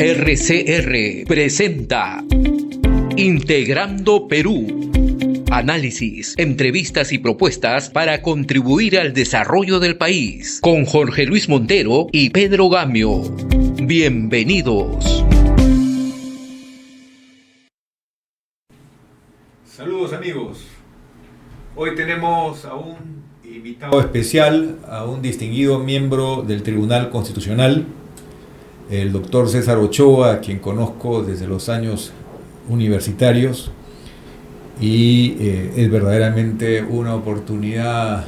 RCR presenta Integrando Perú. Análisis, entrevistas y propuestas para contribuir al desarrollo del país. Con Jorge Luis Montero y Pedro Gamio. Bienvenidos. Saludos amigos. Hoy tenemos a un invitado especial, a un distinguido miembro del Tribunal Constitucional, el doctor César Ochoa, a quien conozco desde los años universitarios, y es verdaderamente una oportunidad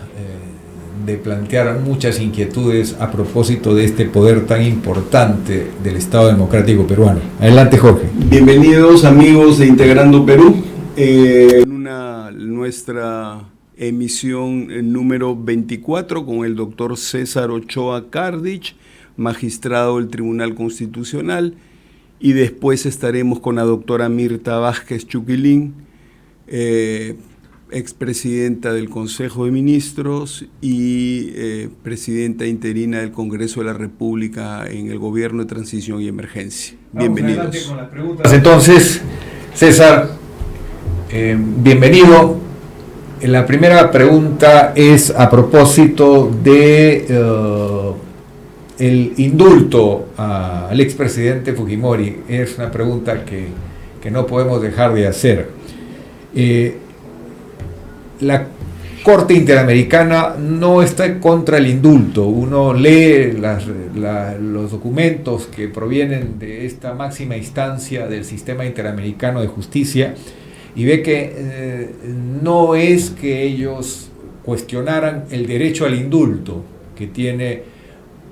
de plantear muchas inquietudes a propósito de este poder tan importante del Estado Democrático peruano. Adelante, Jorge. Bienvenidos amigos de Integrando Perú, nuestra emisión número 24 con el doctor César Ochoa Kardich, magistrado del Tribunal Constitucional, y después estaremos con la doctora Mirta Vázquez Chuquilín, expresidenta del Consejo de Ministros y presidenta interina del Congreso de la República en el Gobierno de Transición y Emergencia. Bienvenidos. Vamos adelante con las preguntas. Entonces, César, bienvenido. La primera pregunta es a propósito de el indulto al expresidente Fujimori. Es una pregunta que no podemos dejar de hacer. La Corte Interamericana no está contra el indulto. Uno lee los documentos que provienen de esta máxima instancia del sistema interamericano de justicia y ve que no es que ellos cuestionaran el derecho al indulto que tiene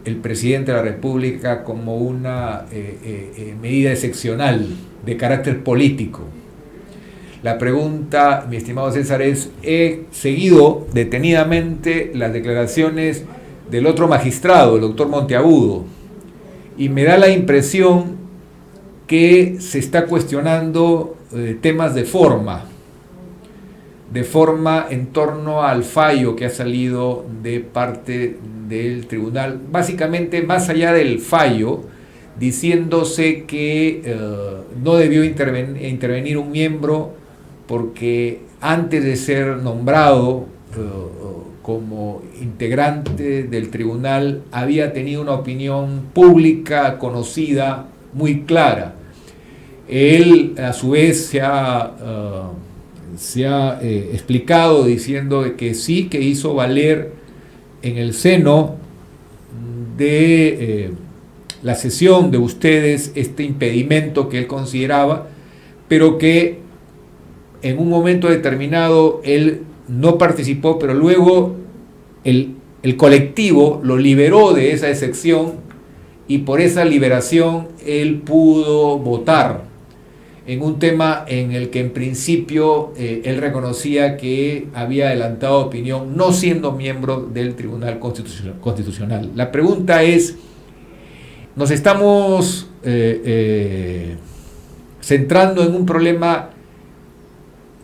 el presidente de la República como una medida excepcional de carácter político. La pregunta, mi estimado César, es: he seguido detenidamente las declaraciones del otro magistrado, el doctor Monteagudo, y me da la impresión que se está cuestionando temas de forma en torno al fallo que ha salido de parte del tribunal, básicamente más allá del fallo, diciéndose que no debió intervenir un miembro porque antes de ser nombrado como integrante del tribunal había tenido una opinión pública conocida muy clara. Él a su vez se ha explicado diciendo que sí, que hizo valer en el seno de la sesión de ustedes este impedimento que él consideraba, pero que en un momento determinado él no participó, pero luego el colectivo lo liberó de esa excepción y por esa liberación él pudo votar en un tema en el que en principio él reconocía que había adelantado opinión, no siendo miembro del Tribunal Constitucional. La pregunta es: nos estamos centrando en un problema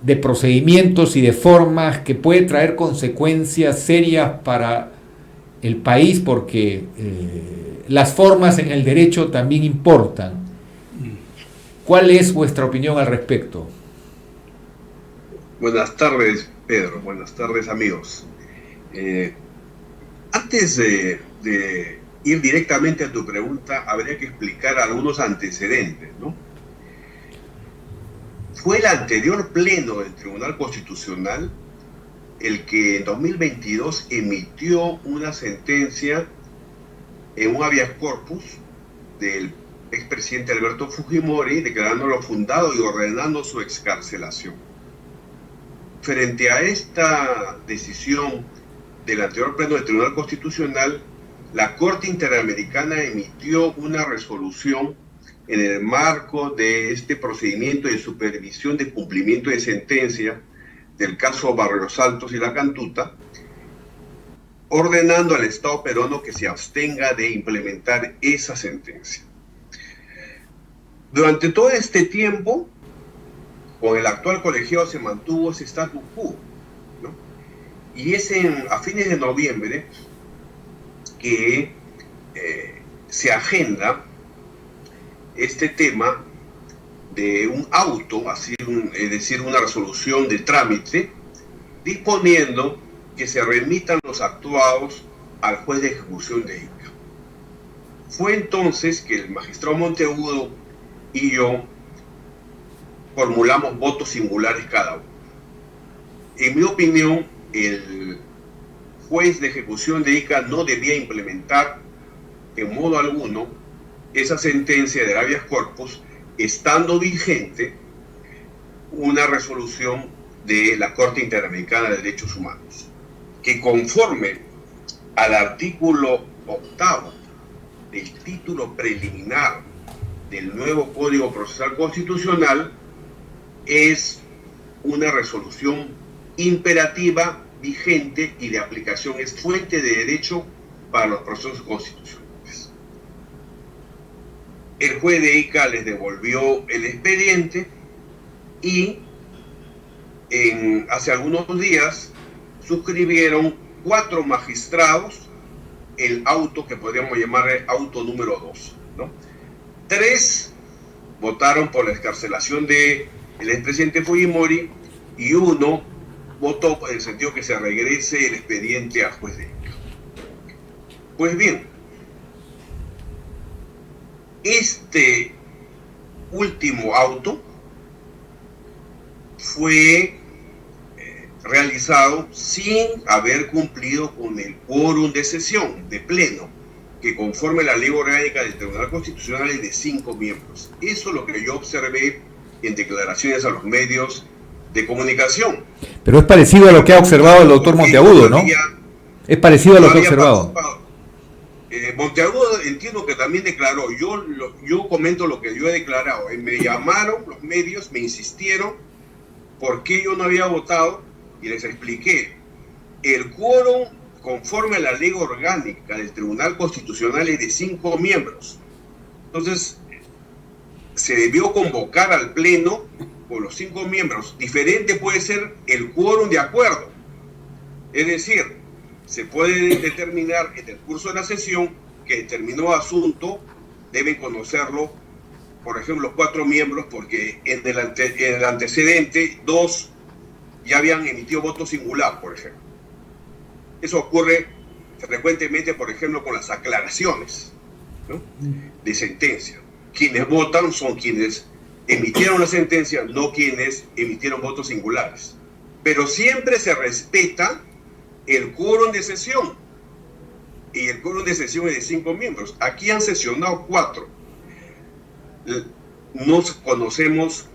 de procedimientos y de formas que puede traer consecuencias serias para el país, porque las formas en el derecho también importan. ¿Cuál es vuestra opinión al respecto? Buenas tardes, Pedro. Buenas tardes, amigos. Antes de ir directamente a tu pregunta, habría que explicar algunos antecedentes, ¿no? Fue el anterior pleno del Tribunal Constitucional el que en 2022 emitió una sentencia en un habeas corpus del expresidente Alberto Fujimori, declarándolo fundado y ordenando su excarcelación. Frente a esta decisión del anterior pleno del Tribunal Constitucional, la Corte Interamericana emitió una resolución en el marco de este procedimiento de supervisión de cumplimiento de sentencia del caso Barrios Altos y La Cantuta, ordenando al Estado peruano que se abstenga de implementar esa sentencia. Durante todo este tiempo, con el actual colegiado se mantuvo ese status quo, ¿no? Y es a fines de noviembre que se agenda este tema de un auto, es decir, una resolución de trámite, disponiendo que se remitan los actuados al juez de ejecución de ICA. Fue entonces que el magistrado Monteagudo y yo formulamos votos singulares cada uno. En mi opinión, el juez de ejecución de ICA no debía implementar en modo alguno esa sentencia de habeas corpus, estando vigente una resolución de la Corte Interamericana de Derechos Humanos, que conforme al artículo 8 del título preliminar del nuevo Código Procesal Constitucional, es una resolución imperativa, vigente y de aplicación, es fuente de derecho para los procesos constitucionales. El juez de ICA les devolvió el expediente y hace algunos días suscribieron 4 magistrados el auto que podríamos llamar auto número 2, ¿no? 3 votaron por la excarcelación del expresidente Fujimori y 1 votó en el sentido que se regrese el expediente al juez de ICA. Pues bien, este último auto fue realizado sin haber cumplido con el quórum de sesión, de pleno, que conforme la ley orgánica del Tribunal Constitucional es de 5 miembros. Eso es lo que yo observé en declaraciones a los medios de comunicación. Pero es parecido a lo que ha observado el doctor Monteagudo, ¿no? Es parecido a lo que ha observado. Monteagudo entiendo que también declaró, yo comento lo que yo he declarado. Me llamaron los medios, me insistieron por qué yo no había votado y les expliqué. El quórum conforme a la ley orgánica del Tribunal Constitucional es de 5 miembros. Entonces, se debió convocar al pleno por los 5 miembros. Diferente puede ser el quórum de acuerdo. Es decir, se puede determinar en el curso de la sesión que determinado asunto deben conocerlo, por ejemplo, los 4 miembros, porque en el antecedente 2 ya habían emitido voto singular, por ejemplo. Eso ocurre frecuentemente, por ejemplo, con las aclaraciones, ¿no?, de sentencia. Quienes votan son quienes emitieron la sentencia, no quienes emitieron votos singulares. Pero siempre se respeta el quórum de sesión. Y el quórum de sesión es de 5 miembros. Aquí han sesionado 4. No conocemos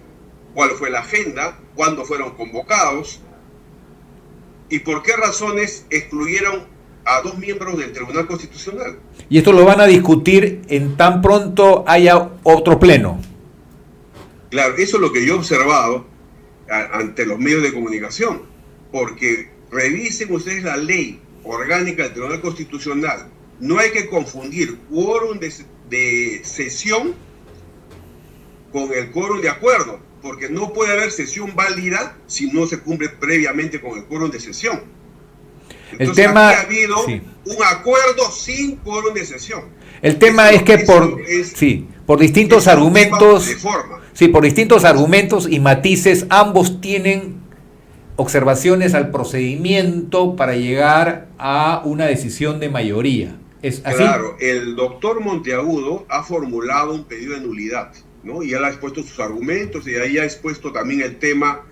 cuál fue la agenda, cuándo fueron convocados y por qué razones excluyeron a 2 miembros del Tribunal Constitucional. Y esto lo van a discutir en tan pronto haya otro pleno. Claro, eso es lo que yo he observado ante los medios de comunicación, porque revisen ustedes la ley orgánica del Tribunal Constitucional. No hay que confundir quórum de sesión con el quórum de acuerdo, porque no puede haber sesión válida si no se cumple previamente con el quórum de sesión. Entonces, el tema, aquí ha habido un acuerdo sin quórum de sesión. El tema es que por distintos argumentos, por distintos argumentos y matices, ambos tienen observaciones al procedimiento para llegar a una decisión de mayoría. ¿Es así? Claro, el doctor Monteagudo ha formulado un pedido de nulidad, ¿no? Y él ha expuesto sus argumentos y ahí ha expuesto también el tema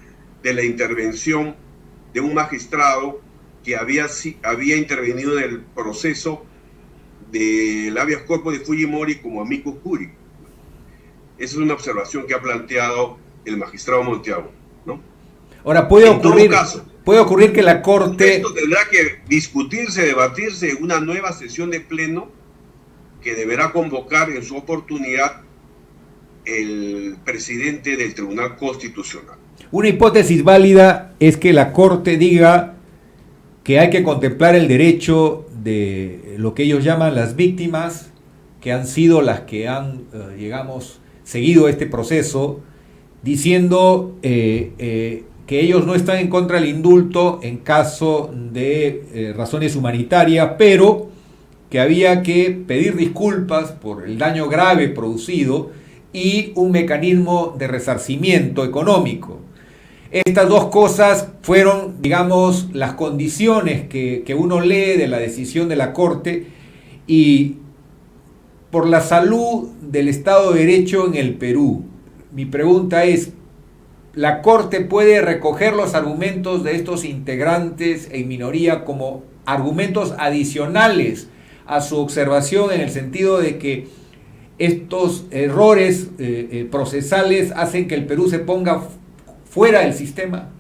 de la intervención de un magistrado que había intervenido en el proceso del habeas corpus de Fujimori como amicus curiae. Esa es una observación que ha planteado el magistrado Monteagudo, ¿no? Ahora, puede ocurrir que la Corte... Esto tendrá que discutirse, debatirse en una nueva sesión de pleno que deberá convocar en su oportunidad el presidente del Tribunal Constitucional. Una hipótesis válida es que la Corte diga que hay que contemplar el derecho de lo que ellos llaman las víctimas, que han sido las que han, seguido este proceso, diciendo que ellos no están en contra del indulto en caso de razones humanitarias, pero que había que pedir disculpas por el daño grave producido y un mecanismo de resarcimiento económico. Estas dos cosas fueron, digamos, las condiciones que uno lee de la decisión de la Corte, y por la salud del Estado de Derecho en el Perú, mi pregunta es, ¿la Corte puede recoger los argumentos de estos integrantes en minoría como argumentos adicionales a su observación, en el sentido de que estos errores procesales hacen que el Perú se ponga fuera del sistema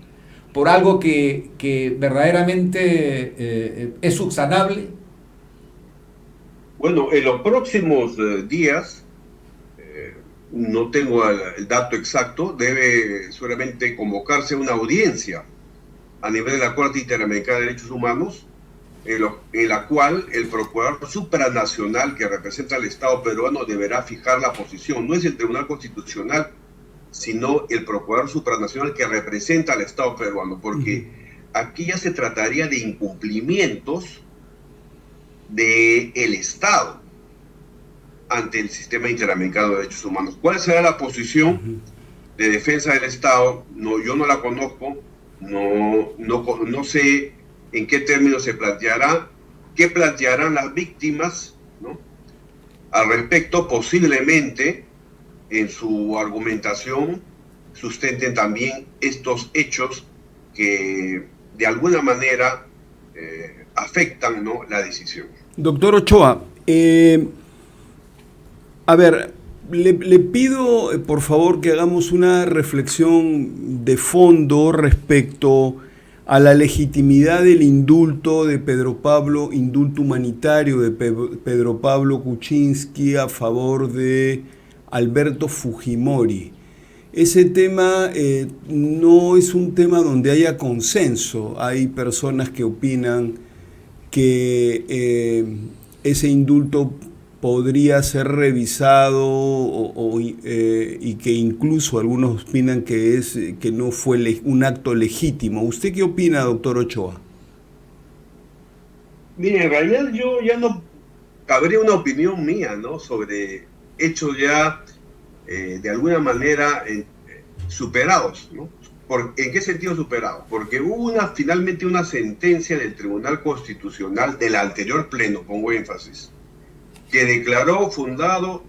por algo que verdaderamente es subsanable? Bueno, en los próximos días, no tengo el dato exacto, debe seguramente convocarse una audiencia a nivel de la Corte Interamericana de Derechos Humanos, en la cual el procurador supranacional que representa al Estado peruano deberá fijar la posición. No es el Tribunal Constitucional, sino el procurador supranacional que representa al Estado peruano, porque aquí ya se trataría de incumplimientos del Estado ante el sistema interamericano de derechos humanos. ¿Cuál será la posición de defensa del Estado? No, yo no la conozco, no sé en qué términos se planteará, qué plantearán las víctimas, ¿no? Al respecto. Posiblemente en su argumentación sustenten también estos hechos que de alguna manera afectan, ¿no?, la decisión. Doctor Ochoa, a ver, le pido por favor que hagamos una reflexión de fondo respecto a la legitimidad del indulto de Pedro Pablo, indulto humanitario de Pedro Pablo Kuczynski a favor de Alberto Fujimori. Ese tema no es un tema donde haya consenso. Hay personas que opinan que ese indulto podría ser revisado y que incluso algunos opinan que no fue un acto legítimo. ¿Usted qué opina, doctor Ochoa? Mire, en realidad yo ya no cabría una opinión mía, ¿no?, sobre hechos ya de alguna manera superados, ¿no? ¿En qué sentido superados? Porque hubo finalmente una sentencia del Tribunal Constitucional del anterior pleno, pongo énfasis, que declaró fundado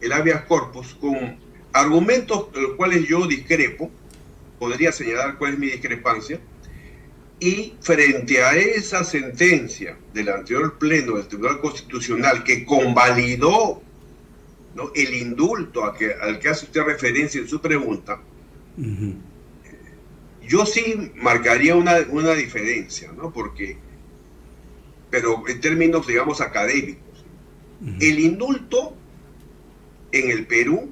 el habeas corpus con argumentos de los cuales yo discrepo, podría señalar cuál es mi discrepancia, y frente a esa sentencia del anterior pleno del Tribunal Constitucional que convalidó, ¿no?, el indulto al que hace usted referencia en su pregunta, yo sí marcaría una diferencia, ¿no? Pero en términos, digamos, académicos. El indulto en el Perú,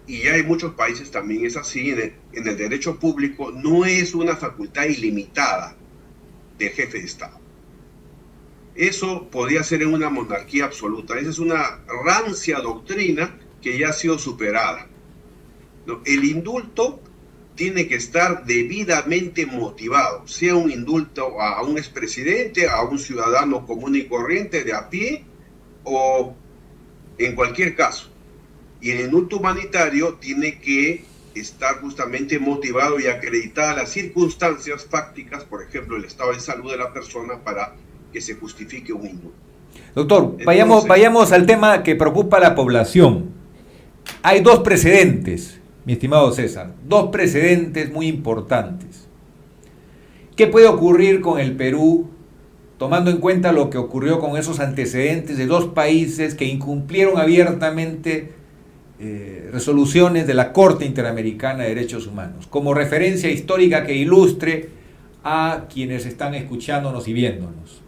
y ya en muchos países también es así, en el derecho público, no es una facultad ilimitada del jefe de Estado. Eso podría ser en una monarquía absoluta. Esa es una rancia doctrina que ya ha sido superada, ¿no? El indulto tiene que estar debidamente motivado, sea un indulto a un expresidente, a un ciudadano común y corriente de a pie, o en cualquier caso. Y el indulto humanitario tiene que estar justamente motivado y acreditadas las circunstancias fácticas, por ejemplo, el estado de salud de la persona, para que se justifique un indulto. Doctor, vayamos al tema que preocupa a la población. Hay dos precedentes, mi estimado César, dos precedentes muy importantes. ¿Qué puede ocurrir con el Perú, tomando en cuenta lo que ocurrió con esos antecedentes de dos países que incumplieron abiertamente resoluciones de la Corte Interamericana de Derechos Humanos, como referencia histórica que ilustre a quienes están escuchándonos y viéndonos?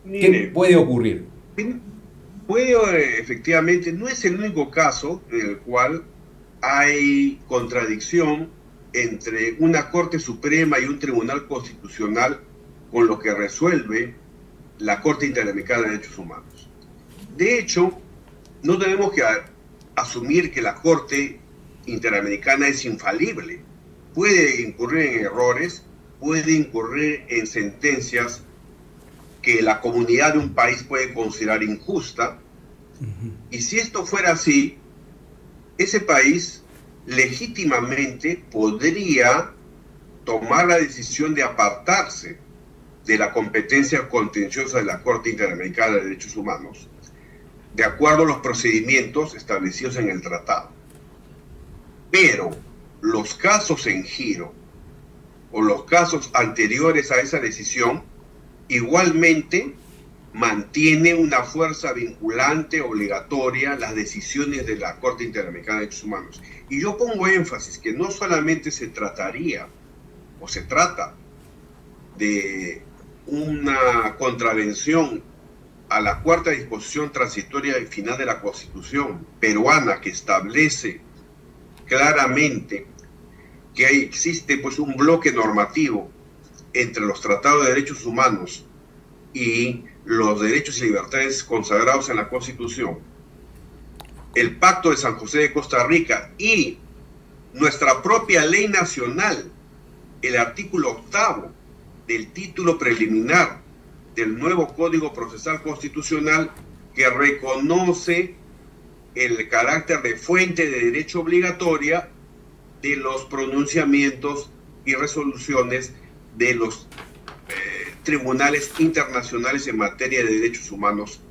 ¿Qué puede ocurrir? Efectivamente, no es el único caso en el cual hay contradicción entre una Corte Suprema y un Tribunal Constitucional con lo que resuelve la Corte Interamericana de Derechos Humanos. De hecho, no tenemos que asumir que la Corte Interamericana es infalible. Puede incurrir en errores, puede incurrir en sentencias que la comunidad de un país puede considerar injusta, Y si esto fuera así, ese país legítimamente podría tomar la decisión de apartarse de la competencia contenciosa de la Corte Interamericana de Derechos Humanos, de acuerdo a los procedimientos establecidos en el tratado. Pero los casos en giro o los casos anteriores a esa decisión igualmente mantiene una fuerza vinculante obligatoria las decisiones de la Corte Interamericana de Derechos Humanos. Y yo pongo énfasis que no solamente se trataría o se trata de una contravención a la cuarta disposición transitoria y final de la Constitución peruana, que establece claramente que existe pues un bloque normativo entre los tratados de derechos humanos y los derechos y libertades consagrados en la Constitución, el Pacto de San José de Costa Rica y nuestra propia ley nacional, el artículo 8º del título preliminar del nuevo Código Procesal Constitucional, que reconoce el carácter de fuente de derecho obligatoria de los pronunciamientos y resoluciones de los tribunales internacionales en materia de derechos humanos,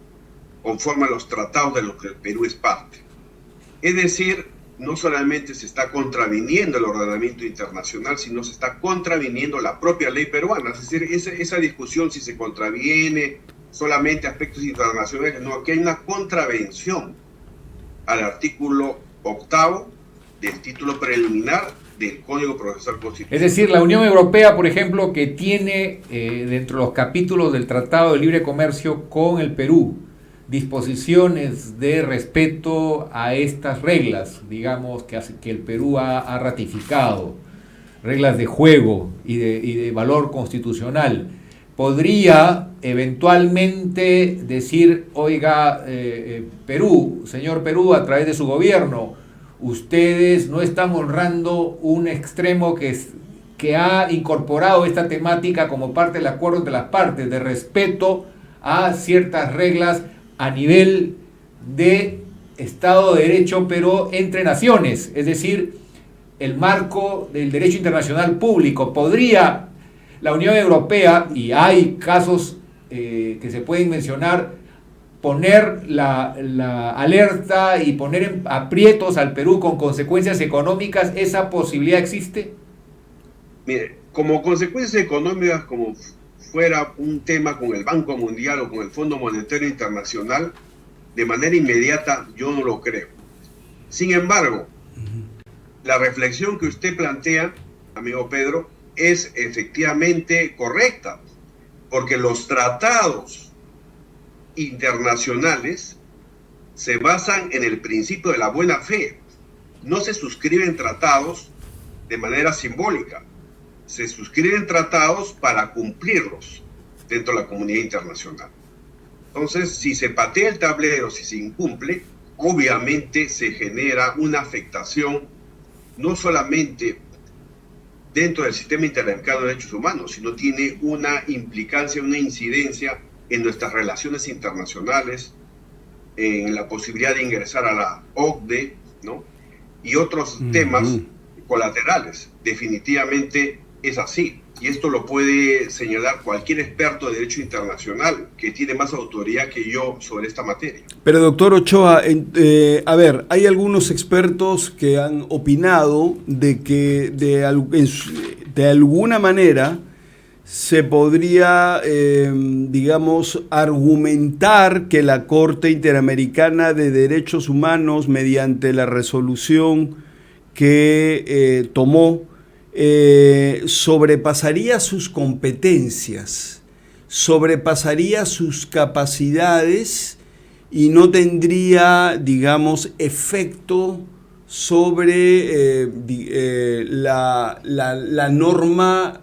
conforme a los tratados de los que el Perú es parte. Es decir, no solamente se está contraviniendo el ordenamiento internacional, sino se está contraviniendo la propia ley peruana. Es decir, esa discusión si se contraviene solamente aspectos internacionales, no, aquí hay una contravención al artículo 8º del título preliminar del Código Procesal Constitucional. Es decir, la Unión Europea, por ejemplo, que tiene dentro de los capítulos del Tratado de Libre Comercio con el Perú disposiciones de respeto a estas reglas, digamos, que el Perú ha ratificado, reglas de juego y de valor constitucional, podría eventualmente decir, oiga, Perú, señor Perú, a través de su gobierno, ustedes no están honrando un extremo que ha incorporado esta temática como parte del acuerdo entre las partes, de respeto a ciertas reglas a nivel de Estado de Derecho, pero entre naciones, es decir, el marco del derecho internacional público. ¿Podría la Unión Europea, y hay casos que se pueden mencionar, poner la alerta y poner en aprietos al Perú con consecuencias económicas? ¿Esa posibilidad existe? Mire, como consecuencias económicas, como fuera un tema con el Banco Mundial o con el Fondo Monetario Internacional, de manera inmediata yo no lo creo. Sin embargo, la reflexión que usted plantea, amigo Pedro, es efectivamente correcta, porque los tratados internacionales se basan en el principio de la buena fe. No se suscriben tratados de manera simbólica, se suscriben tratados para cumplirlos dentro de la comunidad internacional. Entonces, si se patea el tablero, si se incumple, obviamente se genera una afectación no solamente dentro del sistema interamericano de derechos humanos, sino tiene una implicancia, una incidencia en nuestras relaciones internacionales, en la posibilidad de ingresar a la OCDE, ¿no? Y otros temas colaterales. Definitivamente es así. Y esto lo puede señalar cualquier experto de derecho internacional que tiene más autoridad que yo sobre esta materia. Pero doctor Ochoa, a ver, hay algunos expertos que han opinado de que de alguna manera se podría, digamos, argumentar que la Corte Interamericana de Derechos Humanos, mediante la resolución que tomó, sobrepasaría sus competencias, sobrepasaría sus capacidades y no tendría, digamos, efecto sobre la norma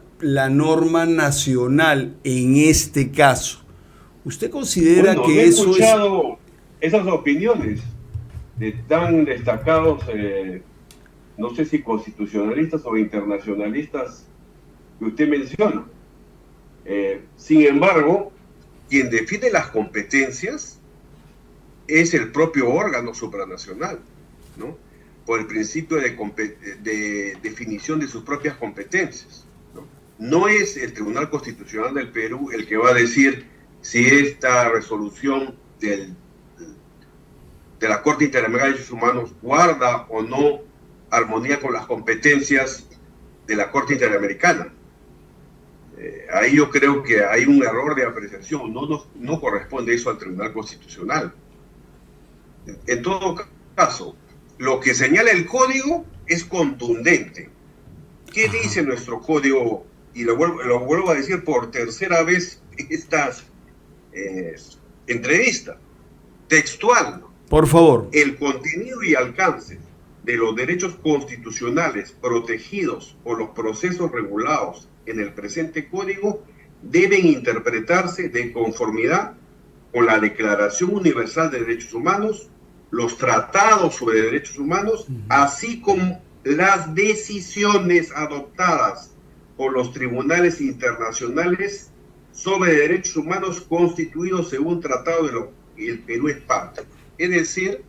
nacional en este caso. ¿Usted considera que eso es...? He escuchado esas opiniones de tan destacados, no sé si constitucionalistas o internacionalistas que usted menciona. Sin embargo, quien define las competencias es el propio órgano supranacional, ¿no? Por el principio de definición de sus propias competencias, ¿no? No es el Tribunal Constitucional del Perú el que va a decir si esta resolución de la Corte Interamericana de Derechos Humanos guarda o no armonía con las competencias de la Corte Interamericana. Ahí yo creo que hay un error de apreciación, no corresponde eso al Tribunal Constitucional. En todo caso, lo que señala el código es contundente. ¿Qué dice nuestro código? Y lo vuelvo a decir por tercera vez en esta entrevista. Textual. Por favor. El contenido y alcance de los derechos constitucionales protegidos por los procesos regulados en el presente código deben interpretarse de conformidad con la Declaración Universal de Derechos Humanos, los tratados sobre derechos humanos, así como las decisiones adoptadas por los tribunales internacionales sobre derechos humanos constituidos según tratado de lo que el Perú es parte. Es decir,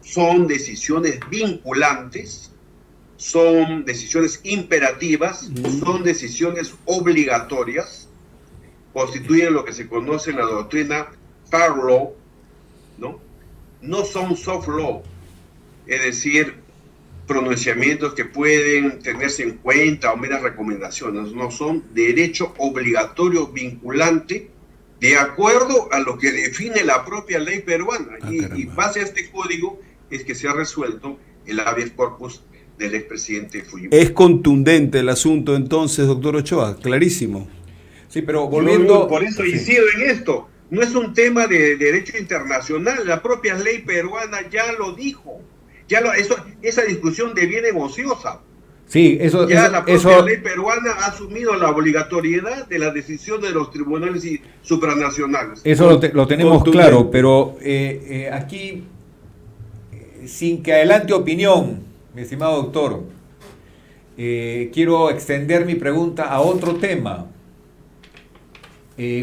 son decisiones vinculantes, son decisiones imperativas, son decisiones obligatorias, constituyen lo que se conoce en la doctrina Fair Law, ¿no? No son soft law, es decir, pronunciamientos que pueden tenerse en cuenta o meras recomendaciones, no, son derecho obligatorio vinculante de acuerdo a lo que define la propia ley peruana. Y base a este código es que se ha resuelto el habeas corpus del expresidente Fujimori. Es contundente el asunto entonces, doctor Ochoa, clarísimo. Sí, pero volviendo... Por eso incido en esto. No es un tema de derecho internacional, la propia ley peruana ya lo dijo. Esa discusión deviene ociosa. Sí, la propia ley peruana ha asumido la obligatoriedad de la decisión de los tribunales supranacionales. Eso lo tenemos claro, pero aquí, sin que adelante opinión, mi estimado doctor, quiero extender mi pregunta a otro tema.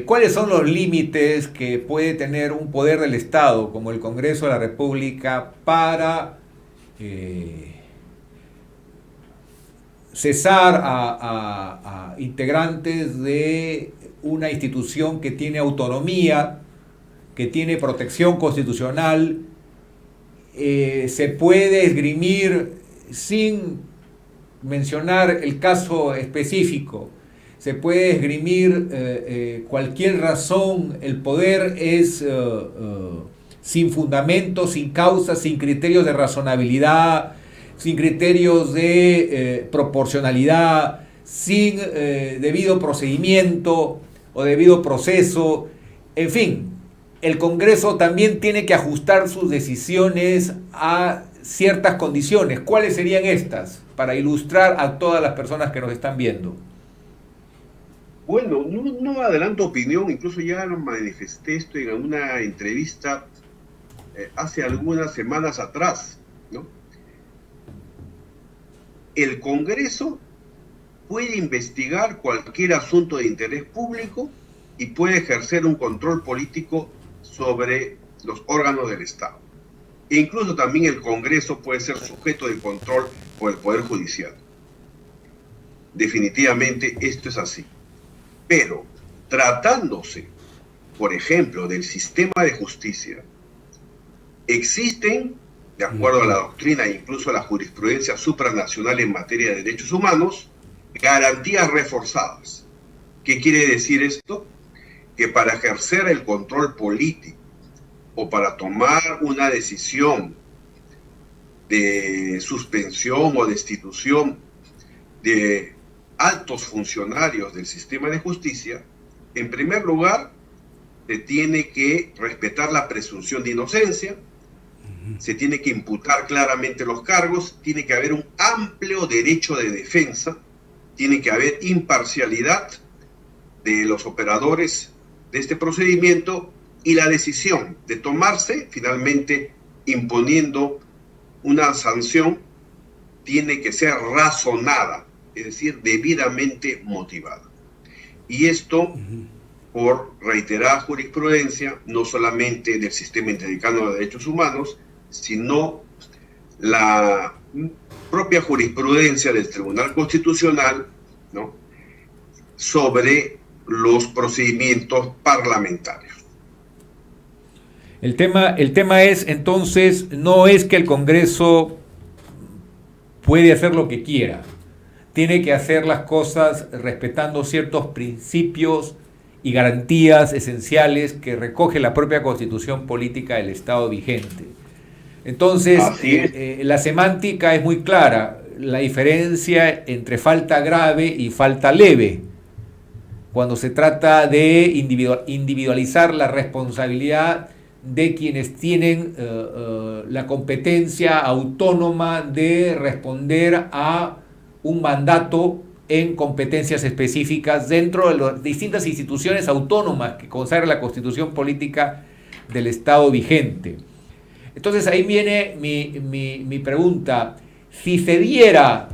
¿Cuáles son los límites que puede tener un poder del Estado, como el Congreso de la República, para cesar a integrantes de una institución que tiene autonomía, que tiene protección constitucional? Se puede esgrimir, sin mencionar el caso específico, se puede esgrimir cualquier razón, el poder es sin fundamento, sin causa, sin criterios de razonabilidad, sin criterios de proporcionalidad, sin debido procedimiento o debido proceso. En fin, el Congreso también tiene que ajustar sus decisiones a ciertas condiciones. ¿Cuáles serían estas? Para ilustrar a todas las personas que nos están viendo. Bueno, no adelanto opinión, incluso ya lo manifesté esto en una entrevista hace algunas semanas atrás, ¿no? El Congreso puede investigar cualquier asunto de interés público y puede ejercer un control político sobre los órganos del Estado. E incluso también el Congreso puede ser sujeto de control por el Poder Judicial. Definitivamente esto es así. Pero tratándose, por ejemplo, del sistema de justicia, existen, de acuerdo a la doctrina e incluso a la jurisprudencia supranacional en materia de derechos humanos, garantías reforzadas. ¿Qué quiere decir esto? Que para ejercer el control político o para tomar una decisión de suspensión o destitución de altos funcionarios del sistema de justicia, en primer lugar, se tiene que respetar la presunción de inocencia, se tiene que imputar claramente los cargos, tiene que haber un amplio derecho de defensa, tiene que haber imparcialidad de los operadores de este procedimiento y la decisión de tomarse, finalmente imponiendo una sanción, tiene que ser razonada, es decir, debidamente motivada. Y esto por reiterada jurisprudencia, no solamente del Sistema Interamericano de Derechos Humanos, sino la propia jurisprudencia del Tribunal Constitucional, ¿no?, sobre los procedimientos parlamentarios. El tema es, entonces, no es que el Congreso puede hacer lo que quiera, tiene que hacer las cosas respetando ciertos principios y garantías esenciales que recoge la propia Constitución Política del Estado vigente. Entonces, la semántica es muy clara, la diferencia entre falta grave y falta leve, cuando se trata de individualizar la responsabilidad de quienes tienen la competencia autónoma de responder a un mandato en competencias específicas dentro de las distintas instituciones autónomas que consagra la Constitución Política del Estado vigente. Entonces ahí viene mi pregunta. Si se diera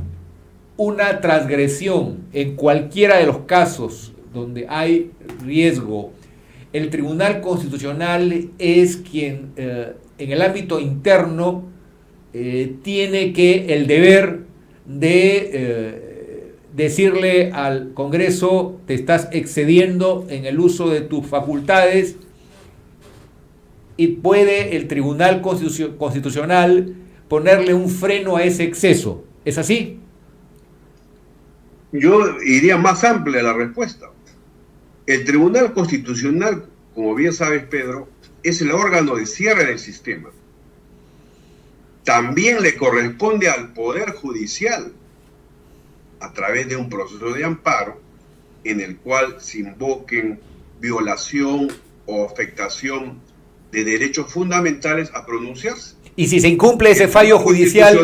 una transgresión en cualquiera de los casos donde hay riesgo, el Tribunal Constitucional es quien en el ámbito interno tiene el deber de decirle al Congreso: te estás excediendo en el uso de tus facultades, y puede el Tribunal Constitucional ponerle un freno a ese exceso. ¿Es así? Yo iría más amplia la respuesta. El Tribunal Constitucional, como bien sabes, Pedro, es el órgano de cierre del sistema. También le corresponde al Poder Judicial, a través de un proceso de amparo, en el cual se invoquen violación o afectación de derechos fundamentales, a pronunciarse. Y si se incumple ese fallo judicial,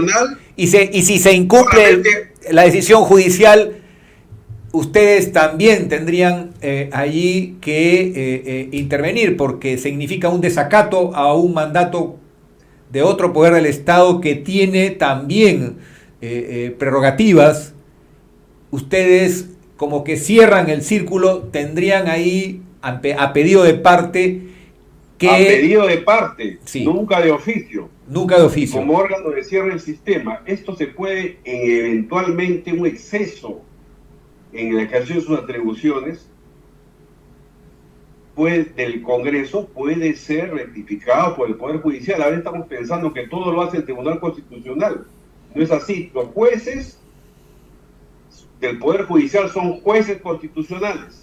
y si se incumple la decisión judicial, ustedes también tendrían allí que intervenir, porque significa un desacato a un mandato de otro poder del Estado que tiene también prerrogativas. Ustedes, como que cierran el círculo, tendrían ahí a pedido de parte que... A pedido de parte, sí, nunca de oficio. Nunca de oficio. Como órgano de cierre del sistema. Esto se puede, eventualmente, un exceso en el ejercicio de sus atribuciones del Congreso puede ser rectificado por el Poder Judicial. Ahora estamos pensando que todo lo hace el Tribunal Constitucional. No es así. Los jueces del Poder Judicial son jueces constitucionales.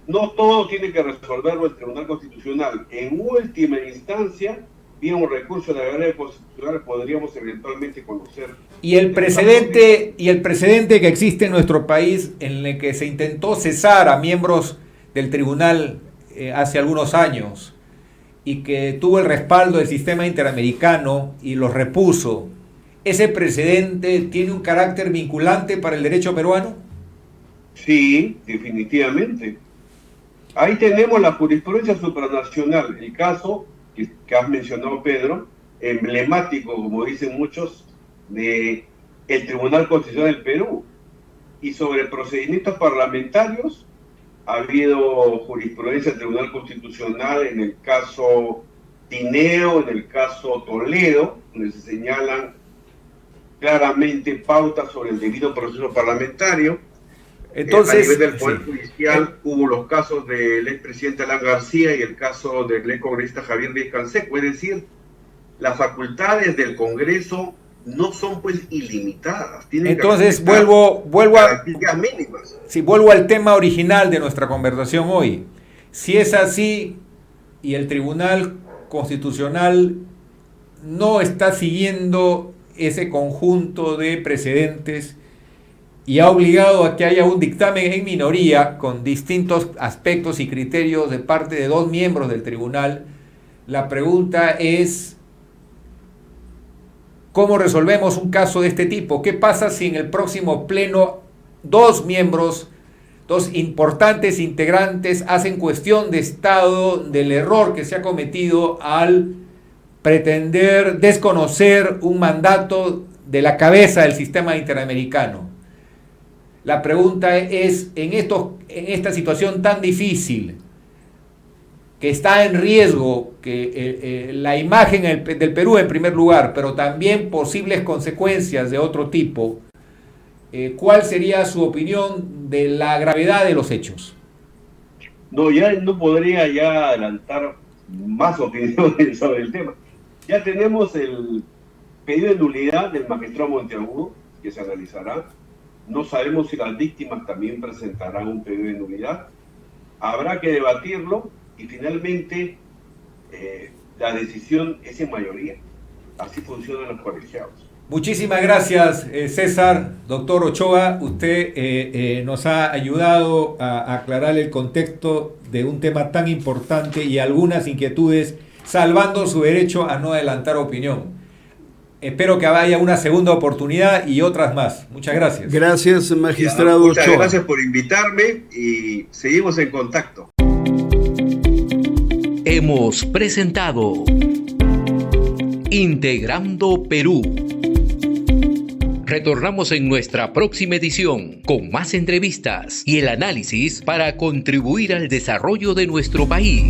No todo tiene que resolverlo el Tribunal Constitucional. En última instancia, vía un recurso de la Galería Constitucional, podríamos eventualmente conocer. Y el precedente que existe en nuestro país, en el que se intentó cesar a miembros del tribunal hace algunos años, y que tuvo el respaldo del sistema interamericano y los repuso, ¿ese precedente tiene un carácter vinculante para el derecho peruano? Sí, definitivamente. Ahí tenemos la jurisprudencia supranacional, el caso que has mencionado, Pedro, emblemático, como dicen muchos, de el Tribunal Constitucional del Perú. Y sobre procedimientos parlamentarios, ha habido jurisprudencia del Tribunal Constitucional en el caso Tineo, en el caso Toledo, donde se señalan claramente pautas sobre el debido proceso parlamentario. Entonces, a nivel del Poder Judicial hubo los casos del expresidente Alan García y el caso del ex congresista Javier Díaz Canseco. Es decir, las facultades del Congreso no son pues ilimitadas. Entonces vuelvo al tema original de nuestra conversación hoy. Si es así y el Tribunal Constitucional no está siguiendo ese conjunto de precedentes y ha obligado a que haya un dictamen en minoría con distintos aspectos y criterios de parte de 2 miembros del tribunal, la pregunta es: ¿cómo resolvemos un caso de este tipo? ¿Qué pasa si en el próximo pleno 2 miembros, 2 importantes integrantes, hacen cuestión de Estado del error que se ha cometido al pretender desconocer un mandato de la cabeza del sistema interamericano? La pregunta es, en esta situación tan difícil, que está en riesgo que la imagen del Perú en primer lugar, pero también posibles consecuencias de otro tipo, ¿cuál sería su opinión de la gravedad de los hechos? No, ya no podría ya adelantar más opiniones sobre el tema. Ya tenemos el pedido de nulidad del magistrado Monteagudo, que se analizará. No sabemos si las víctimas también presentarán un pedido de nulidad. Habrá que debatirlo y finalmente la decisión es en mayoría. Así funcionan los colegiados. Muchísimas gracias, César. Doctor Ochoa, usted nos ha ayudado a aclarar el contexto de un tema tan importante y algunas inquietudes, salvando su derecho a no adelantar opinión. Espero que haya una segunda oportunidad y otras más. Muchas gracias. Gracias, magistrado Ochoa. Muchas gracias por invitarme y seguimos en contacto. Hemos presentado Integrando Perú. Retornamos en nuestra próxima edición con más entrevistas y el análisis para contribuir al desarrollo de nuestro país.